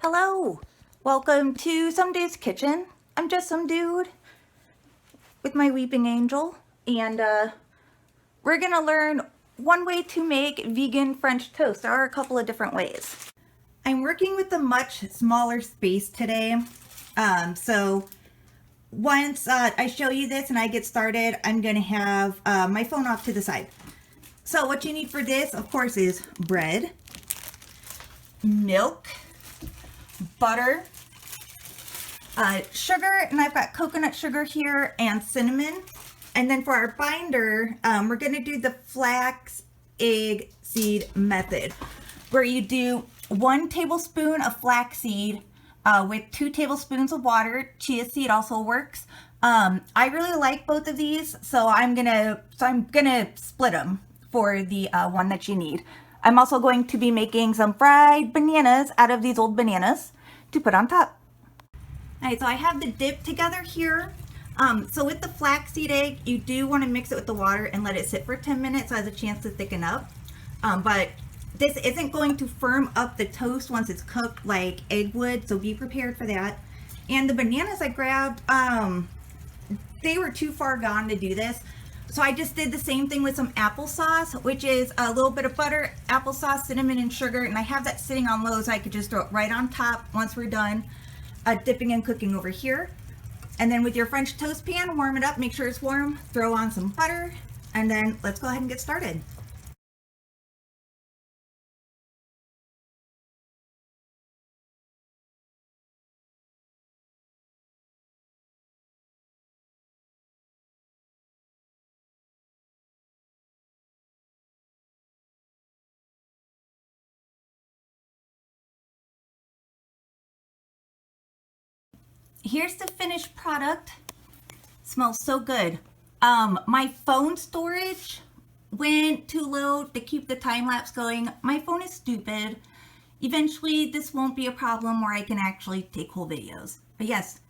Hello, welcome to Someday's Kitchen. I'm just some dude with my weeping angel, and we're gonna learn one way to make vegan French toast. There are a couple of different ways. I'm working with a much smaller space today, so once I show you this and I get started, I'm gonna have my phone off to the side. So what you need for this, of course, is bread, milk, butter, sugar, and I've got coconut sugar here, and cinnamon. And then for our binder, we're going to do the flax egg seed method, where you do 1 tablespoon of flax seed with 2 tablespoons of water. Chia seed also works. I really like both of these, so I'm gonna split them for the one that you need. I'm also going to be making some fried bananas out of these old bananas to put on top. All right, so I have the dip together here. So with the flaxseed egg, you do want to mix it with the water and let it sit for 10 minutes so it has a chance to thicken up. But this isn't going to firm up the toast once it's cooked like egg would, so be prepared for that. And the bananas I grabbed, they were too far gone to do this. So I just did the same thing with some applesauce, which is a little bit of butter, applesauce, cinnamon, and sugar. And I have that sitting on low so I could just throw it right on top once we're done dipping and cooking over here. And then with your French toast pan, warm it up, make sure it's warm, throw on some butter, and then let's go ahead and get started. Here's the finished product. Smells so good. My phone storage went too low to keep the time lapse going. My phone is stupid. Eventually this won't be a problem where I can actually take whole videos. But yes,